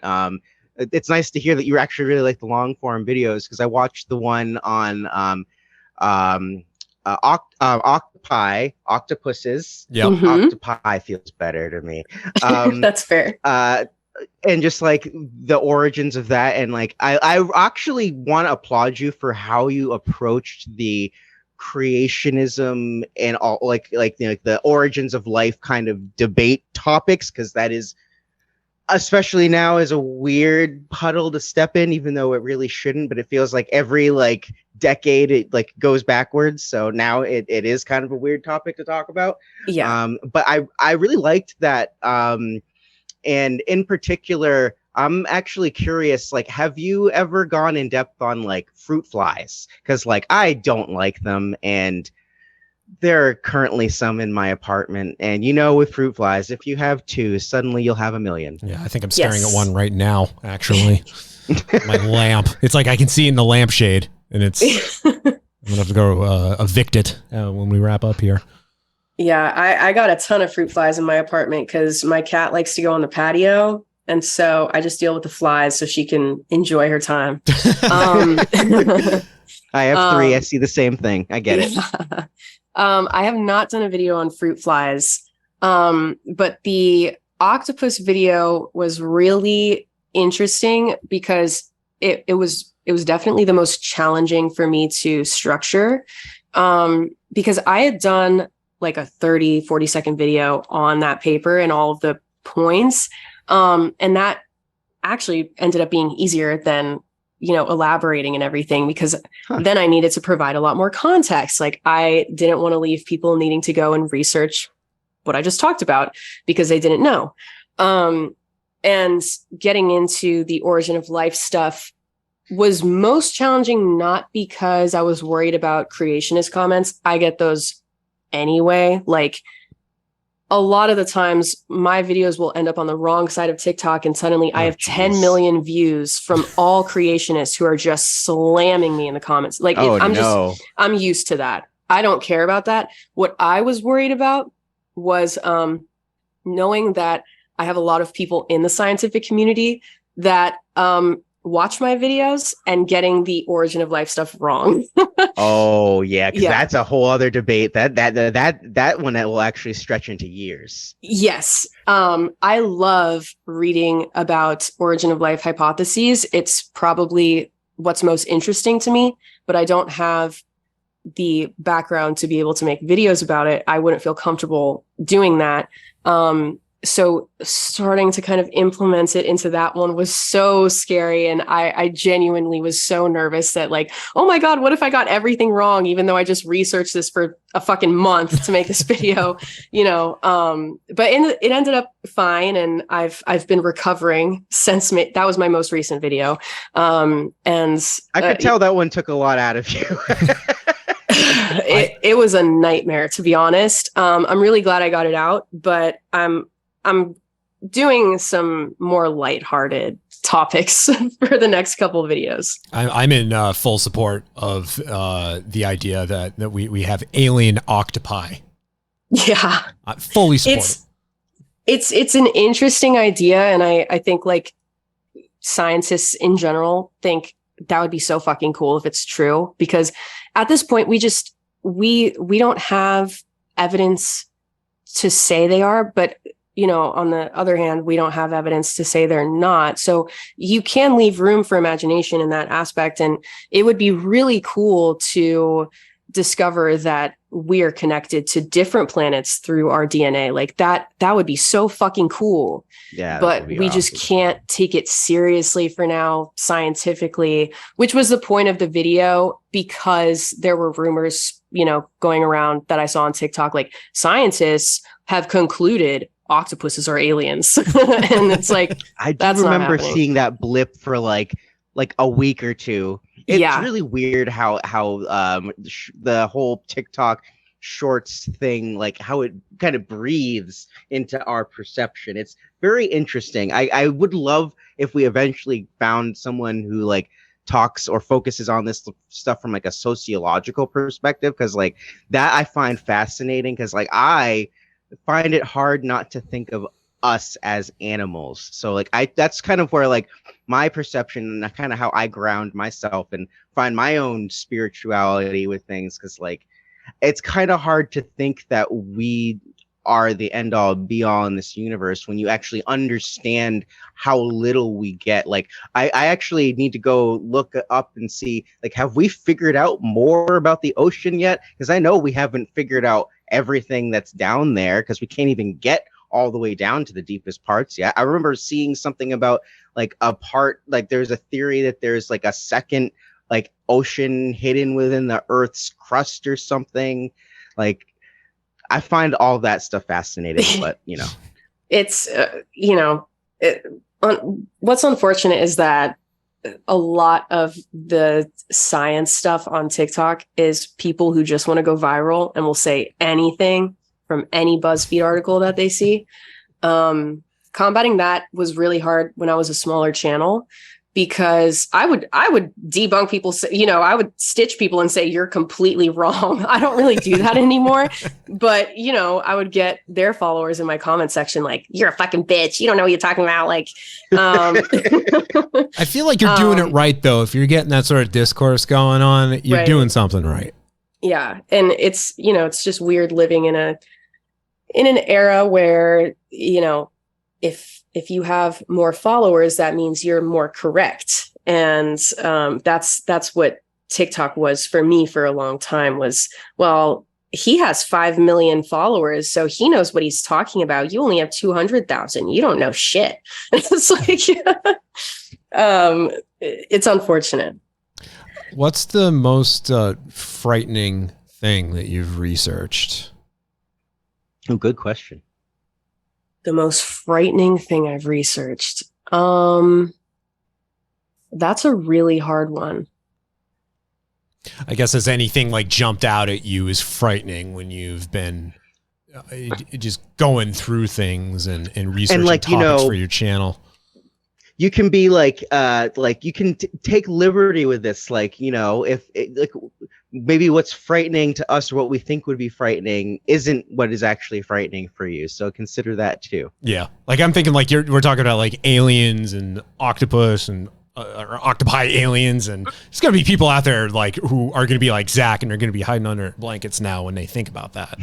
It's nice to hear that you actually really like the long form videos because I watched the one on octopuses. Yep. Octopi feels better to me. That's fair. And just like the origins of that, and like I actually want to applaud you for how you approached the creationism and all like the origins of life kind of debate topics, because that is especially now is a weird puddle to step in, even though it really shouldn't, but it feels like every like decade it like goes backwards. So now it is kind of a weird topic to talk about. Yeah. But I really liked that. And in particular, I'm actually curious, like, have you ever gone in depth on like fruit flies? Because like I don't like them, and there are currently some in my apartment. And you know, with fruit flies, if you have two, suddenly you'll have a million. Yeah, I think I'm staring at one right now, actually. My lamp. It's like I can see in the lampshade, and it's. I'm gonna have to go evict it when we wrap up here. Yeah, I got a ton of fruit flies in my apartment because my cat likes to go on the patio. And so I just deal with the flies so she can enjoy her time. I have three. I see the same thing. I get it. I have not done a video on fruit flies. But the octopus video was really interesting because it was definitely the most challenging for me to structure. Because I had done like a 40 second video on that paper and all of the points. And that actually ended up being easier than, elaborating and everything, because then I needed to provide a lot more context. Like I didn't want to leave people needing to go and research what I just talked about because they didn't know. And getting into the origin of life stuff was most challenging, not because I was worried about creationist comments. I get those anyway. Like a lot of the times my videos will end up on the wrong side of TikTok and suddenly I have 10 million views from all creationists who are just slamming me in the comments. Like I'm used to that. I don't care about that. What I was worried about was knowing that I have a lot of people in the scientific community that watch my videos and getting the origin of life stuff wrong. Oh yeah, because that's a whole other debate. That one that will actually stretch into years. Yes. I love reading about origin of life hypotheses. It's probably what's most interesting to me, but I don't have the background to be able to make videos about it. I wouldn't feel comfortable doing that. So starting to kind of implement it into that one was so scary. And I genuinely was so nervous that like, oh my God, what if I got everything wrong? Even though I just researched this for a fucking month to make this video, but it ended up fine. And I've been recovering since that was my most recent video. And I could tell that one took a lot out of you. It was a nightmare, to be honest. I'm really glad I got it out, but I'm doing some more lighthearted topics for the next couple of videos. I'm in full support of the idea that we have alien octopi. Yeah, fully support. It's an interesting idea, and I think like scientists in general think that would be so fucking cool if it's true, because at this point we don't have evidence to say they are, but on the other hand, we don't have evidence to say they're not. So you can leave room for imagination in that aspect. And it would be really cool to discover that we are connected to different planets through our DNA. Like that would be so fucking cool. Yeah. But we just can't take it seriously for now, scientifically, which was the point of the video, because there were rumors, going around that I saw on TikTok, like scientists have concluded octopuses are aliens. And it's like, I do remember seeing that blip for like a week or two. It's really weird how the whole TikTok shorts thing, like how it kind of breathes into our perception. It's very interesting. I would love if we eventually found someone who like talks or focuses on this stuff from like a sociological perspective, because like that I find fascinating, because like I find it hard not to think of us as animals. So like that's kind of where like my perception and kind of how I ground myself and find my own spirituality with things, because like it's kind of hard to think that we are the end all be all in this universe when you actually understand how little we get. Like I actually need to go look up and see, like, have we figured out more about the ocean yet? Because I know we haven't figured out everything that's down there, because we can't even get all the way down to the deepest parts yet. I remember seeing something about like a part, like there's a theory that there's like a second like ocean hidden within the Earth's crust or something. Like I find all that stuff fascinating, but you know, it's what's unfortunate is that a lot of the science stuff on TikTok is people who just want to go viral and will say anything from any BuzzFeed article that they see. Combating that was really hard when I was a smaller channel, because I would debunk people, I would stitch people and say, you're completely wrong. I don't really do that anymore. But, I would get their followers in my comment section like, you're a fucking bitch. You don't know what you're talking about. Like, I feel like you're doing it right, though. If you're getting that sort of discourse going on, you're doing something right. Yeah. And it's, it's just weird living in an era where, if you have more followers, that means you're more correct. And that's what TikTok was for me for a long time was, well, he has 5 million followers, so he knows what he's talking about. You only have 200,000. You don't know shit. It's like, it's unfortunate. What's the most frightening thing that you've researched? Oh, good question. The most frightening thing I've researched. That's a really hard one. I guess has anything like jumped out at you as frightening when you've been just going through things and researching like, topics for your channel? You can be like you can take liberty with this, like, if like maybe what's frightening to us or what we think would be frightening isn't what is actually frightening for you. So consider that too. Yeah. Like I'm thinking like we're talking about like aliens and octopus and or octopi aliens, and there's going to be people out there like who are going to be like Zach and are going to be hiding under blankets now when they think about that.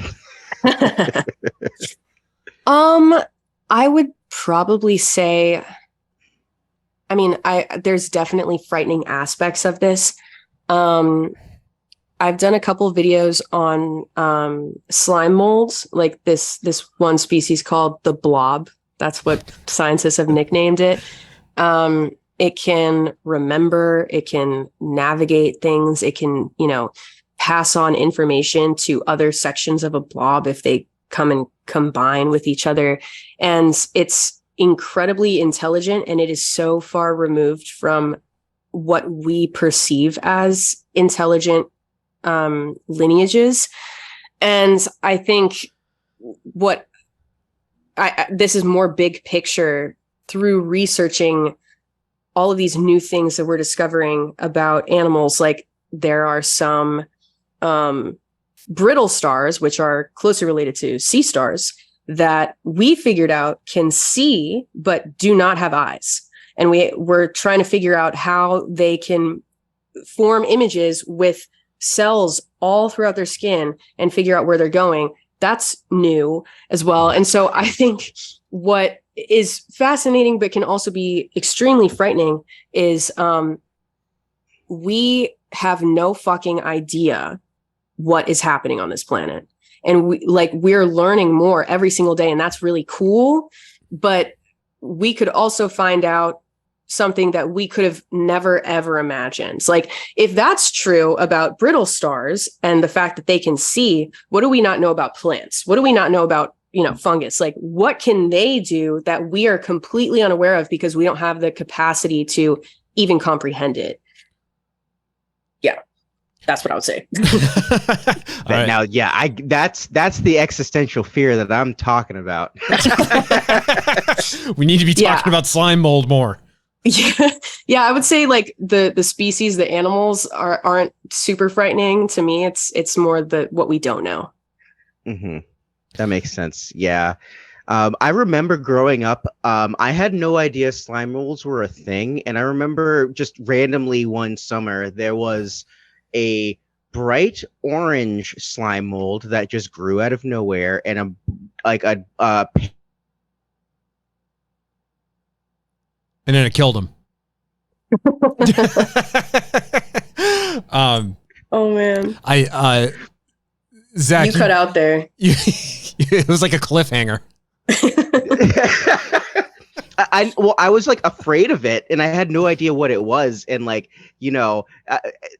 I would probably say, there's definitely frightening aspects of this. I've done a couple of videos on slime molds, like this one species called the blob. That's what scientists have nicknamed it. It can remember, it can navigate things, it can, pass on information to other sections of a blob if they come and combine with each other. And it's incredibly intelligent, and it is so far removed from what we perceive as intelligent lineages. And I think this is more big picture through researching all of these new things that we're discovering about animals. Like there are some brittle stars, which are closely related to sea stars, that we figured out can see but do not have eyes. And we're trying to figure out how they can form images with cells all throughout their skin and figure out where they're going. That's new as well. And so I think what is fascinating but can also be extremely frightening is we have no fucking idea what is happening on this planet. And we're learning more every single day, and that's really cool. But we could also find out something that we could have never, ever imagined. Like if that's true about brittle stars and the fact that they can see, what do we not know about plants? What do we not know about, fungus? Like what can they do that we are completely unaware of because we don't have the capacity to even comprehend it? Yeah. That's what I would say. Right. Now, yeah, that's the existential fear that I'm talking about. We need to be talking about slime mold more. Yeah, I would say like the species, the animals aren't super frightening to me. It's more what we don't know. Mm-hmm. That makes sense. Yeah. I remember growing up, I had no idea slime molds were a thing. And I remember just randomly one summer, there was a bright orange slime mold that just grew out of nowhere, and and then it killed him. Oh man. Zach, you cut out there. It was like a cliffhanger. I was like afraid of it, and I had no idea what it was. And like,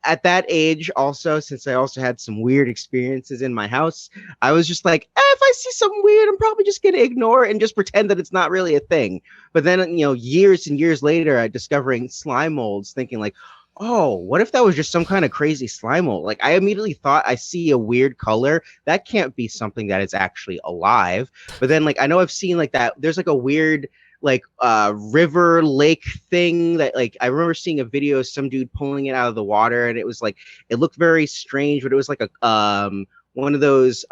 at that age, also, since I also had some weird experiences in my house, I was just like, if I see something weird, I'm probably just gonna ignore it and just pretend that it's not really a thing. But then, years and years later, I discovering slime molds, thinking like, oh, what if that was just some kind of crazy slime mold? Like, I immediately thought, I see a weird color. That can't be something that is actually alive. But then, like, I know I've seen like that. There's like a weird like river lake thing that, like, I remember seeing a video of some dude pulling it out of the water, and it was like, it looked very strange, but it was like a one of those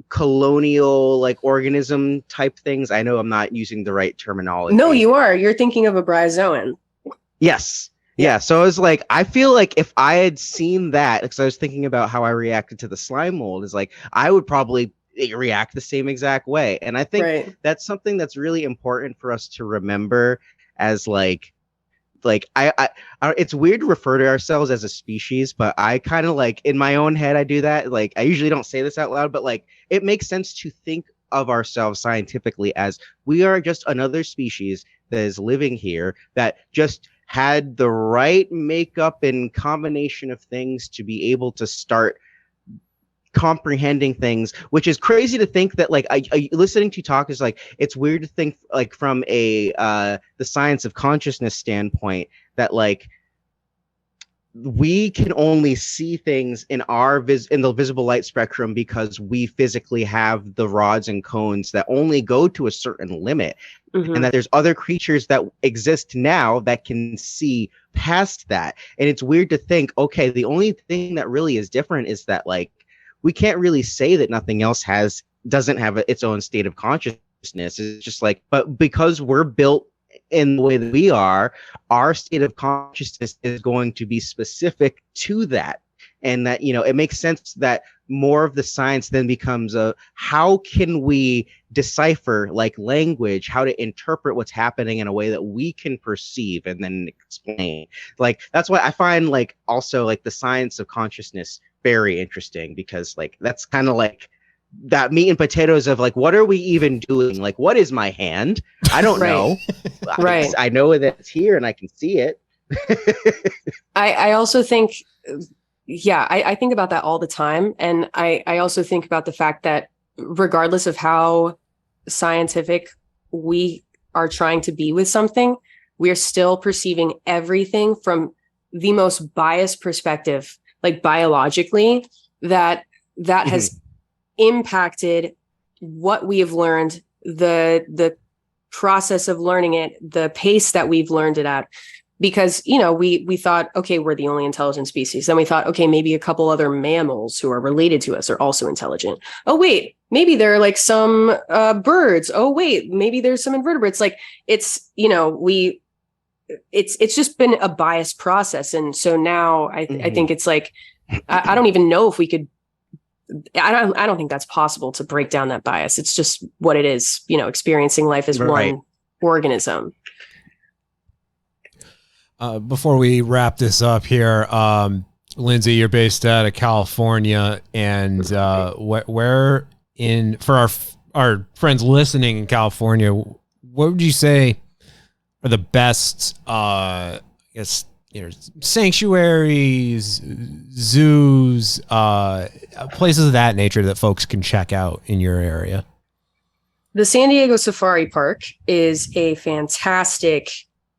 colonial like organism type things. I know I'm not using the right terminology. No, you are. You're thinking of a bryozoan. Yes. Yeah. So I was like, I feel like if I had seen that, because I was thinking about how I reacted to the slime mold, is like, I would probably react the same exact way. And I think that's something that's really important for us to remember, as like I it's weird to refer to ourselves as a species, but I kind of like, in my own head, I do that. Like, I usually don't say this out loud, but like, it makes sense to think of ourselves scientifically as we are just another species that is living here, that just had the right makeup and combination of things to be able to start comprehending things, which is crazy to think that, like, I listening to you talk is like, it's weird to think like from a the science of consciousness standpoint, that like we can only see things in in the visible light spectrum because we physically have the rods and cones that only go to a certain limit. And that there's other creatures that exist now that can see past that. And it's weird to think, okay, the only thing that really is different is that, like, we can't really say that nothing else doesn't have its own state of consciousness. It's just like, but because we're built in the way that we are, our state of consciousness is going to be specific to that. And that, it makes sense that more of the science then becomes how can we decipher, like, language, how to interpret what's happening in a way that we can perceive and then explain. Like, that's why I find, like, also like the science of consciousness very interesting, because like that's kind of like that meat and potatoes of like, what are we even doing? Like, what is my hand? I don't know. Right. I know that it's here and I can see it. I also think, I think about that all the time. And I also think about the fact that regardless of how scientific we are trying to be with something, we are still perceiving everything from the most biased perspective, like biologically, that has impacted what we have learned, the process of learning it, the pace that we've learned it at. Because, we thought, okay, we're the only intelligent species. Then we thought, okay, maybe a couple other mammals who are related to us are also intelligent. Oh, wait, maybe there are like some birds. Oh, wait, maybe there's some invertebrates. Like, it's, it's just been a biased process. And so now I think it's like, I don't even know if we could, I don't think that's possible to break down that bias. It's just what it is, experiencing life as one organism. Before we wrap this up here, Lindsay, you're based out of California, and where for our friends listening in California, what would you say are the best, sanctuaries, zoos, places of that nature that folks can check out in your area? The San Diego Safari Park is a fantastic,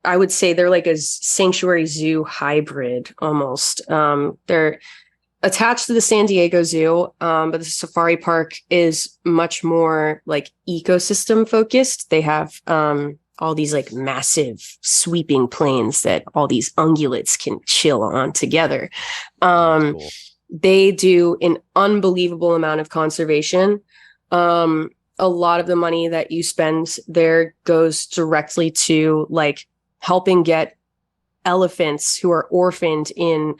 I would say they're like a sanctuary zoo hybrid almost. They're attached to the San Diego Zoo, but the Safari Park is much more like ecosystem focused. They have all these like massive sweeping plains that all these ungulates can chill on together. Cool. They do an unbelievable amount of conservation. A lot of the money that you spend there goes directly to like helping get elephants who are orphaned in,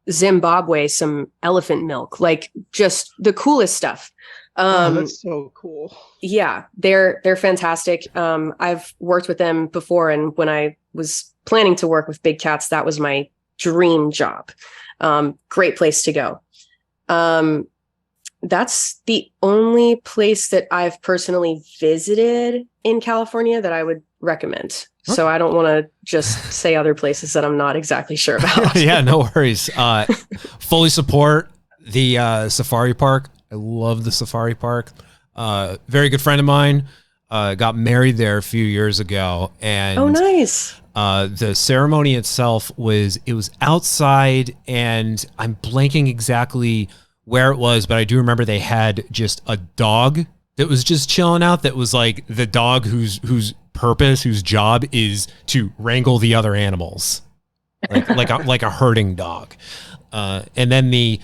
Zimbabwe, some elephant milk, like just the coolest stuff. That's so cool. Yeah, they're fantastic. I've worked with them before, and when I was planning to work with big cats, that was my dream job. Great place to go. That's the only place that I've personally visited in California that I would recommend. So I don't want to just say other places that I'm not exactly sure about. Yeah, no worries. Fully support the safari park. I love the safari park. Very good friend of mine got married there a few years ago. And oh, nice. The ceremony itself was outside, and I'm blanking exactly where it was, but I do remember they had just a dog that was just chilling out. That was like the dog whose job is to wrangle the other animals, like a herding dog. And then the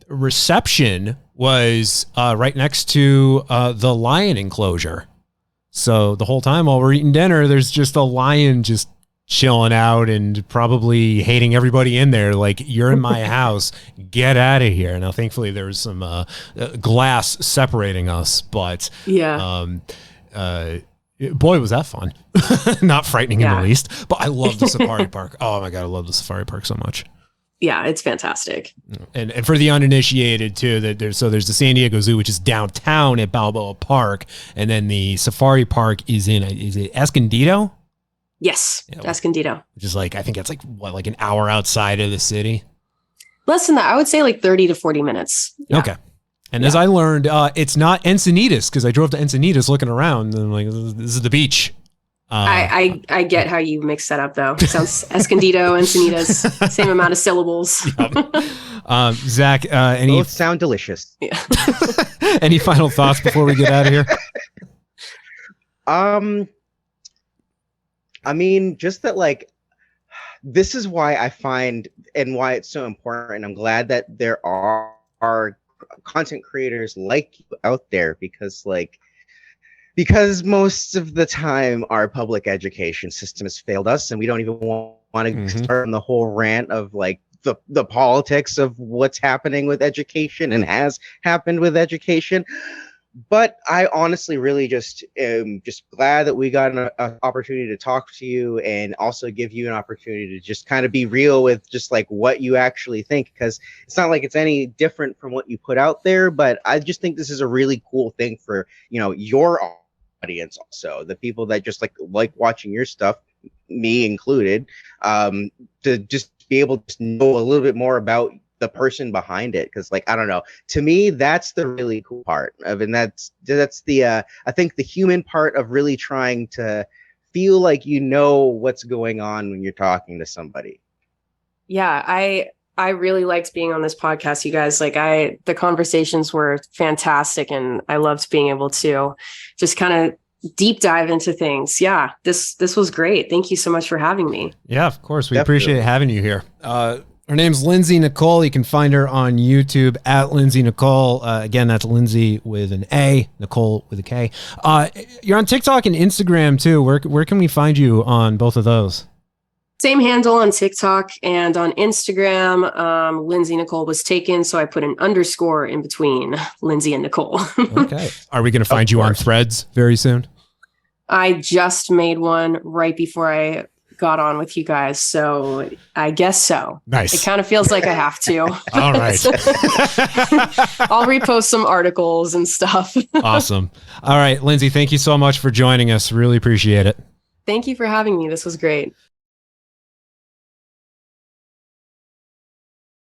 reception was right next to the lion enclosure. So the whole time while we're eating dinner, there's just a lion just chilling out and probably hating everybody in there. Like, you're in my house, get out of here. Now, thankfully, there was some glass separating us, but yeah. Boy, was that fun. Not frightening in the least, but I love the safari park. Oh my God, I love the safari park so much. Yeah, it's fantastic. And for the uninitiated too, there's the San Diego Zoo, which is downtown at Balboa Park, and then the safari park is it Escondido? Yes, Escondido. Which is like, I think it's like an hour outside of the city. Less than that, I would say like 30 to 40 minutes. Yeah. Okay. And as I learned, it's not Encinitas, because I drove to Encinitas looking around and I'm like, this is the beach. I get how you mix that up, though. It sounds Escondido, Encinitas, same amount of syllables. Zach, any both sound delicious. Yeah. Any final thoughts before we get out of here? I mean, just that, like, this is why I find and why it's so important. And I'm glad that there are content creators like you out there, because most of the time our public education system has failed us, and we don't even want to start on the whole rant of like the politics of what's happening with education and has happened with education. But I honestly really just am just glad that we got an opportunity to talk to you, and also give you an opportunity to just kind of be real with just like what you actually think, because it's not like it's any different from what you put out there. But I just think this is a really cool thing for, your audience, also the people that just like watching your stuff, me included, to just be able to know a little bit more about the person behind it. Because I don't know, to me that's the really cool part of, and that's the I think the human part of really trying to feel like what's going on when you're talking to somebody. Yeah, I really liked being on this podcast, you guys. The conversations were fantastic, and I loved being able to just kind of deep dive into things. Yeah, this was great. Thank you so much for having me. Yeah, of course. We appreciate having you here. Her name's Lindsay Nikole. You can find her on YouTube at Lindsay Nikole. Again, that's Lindsay with an A, Nikole with a K. You're on TikTok and Instagram too. Where can we find you on both of those? Same handle on TikTok and on Instagram. Lindsay Nikole was taken, so I put an underscore in between Lindsay and Nikole. Okay. Are we going to find you on Threads very soon? I just made one right before I got on with you guys, so I guess so. Nice. It kind of feels like I have to. All right. I'll repost some articles and stuff. Awesome. All right, Lindsay, thank you so much for joining us. Really appreciate it. Thank you for having me. This was great.